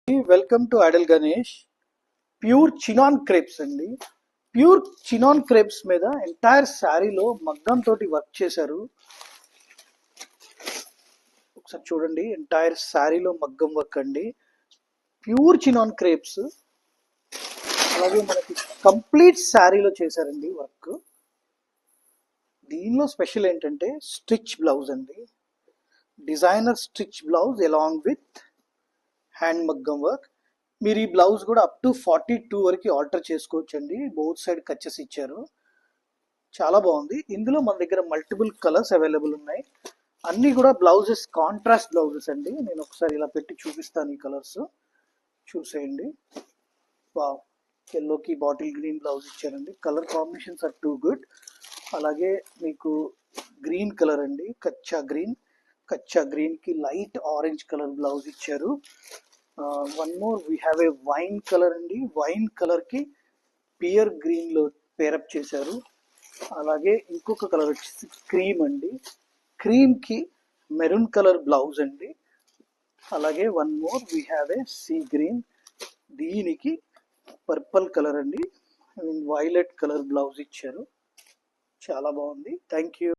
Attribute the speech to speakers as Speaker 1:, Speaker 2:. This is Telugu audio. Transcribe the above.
Speaker 1: Welcome to Idol Ganesh. Pure chinon crepes అండి. ప్యూర్ చినాన్ క్రేప్స్ మీద ఎంటైర్ శారీలో మగ్గం తోటి వర్క్ చేశారు. ఒకసారి చూడండి, ఎంటైర్ శారీలో మగ్గం వర్క్ అండి. Pure chinon crepes. అలాగే మనకి కంప్లీట్ శారీలో చేశారండి వర్క్. దీనిలో స్పెషల్ ఏంటంటే స్టిచ్ బ్లౌజ్ అండి. Designer stitch blouse along with hand మగ్గం వర్క్. మీరు ఈ బ్లౌజ్ కూడా అప్ టు 42 వరకు ఆల్టర్ చేసుకోవచ్చు అండి. బోత్ సైడ్ కచ్చెస్ ఇచ్చారు, చాలా బాగుంది. ఇందులో మన దగ్గర మల్టిపుల్ కలర్స్ అవైలబుల్ ఉన్నాయి. అన్నీ కూడా బ్లౌజెస్ కాంట్రాస్ట్ బ్లౌజెస్ అండి. నేను ఒకసారి ఇలా పెట్టి చూపిస్తాను. ఈ కలర్స్ చూసేయండి. వావ్, ఎల్లోకి బాటిల్ గ్రీన్ బ్లౌజ్ ఇచ్చారండి. Colour combinations are too good. అలాగే మీకు గ్రీన్ కలర్ అండి, కచ్చా గ్రీన్ కి లైట్ ఆరెంజ్ కలర్ బ్లౌజ్ ఇచ్చారు. One more we have a wine colour అండి. వైన్ కలర్ కి పియర్ గ్రీన్ లో పేరప్ చేశారు. అలాగే ఇంకొక కలర్ వచ్చేసి క్రీమ్ అండి. క్రీమ్ కి మెరూన్ కలర్ బ్లౌజ్ అండి. అలాగే one more we have A sea green. దీనికి పర్పుల్ కలర్ అండి, వైలెట్ కలర్ బ్లౌజ్ ఇచ్చారు. చాలా బాగుంది. Thank you.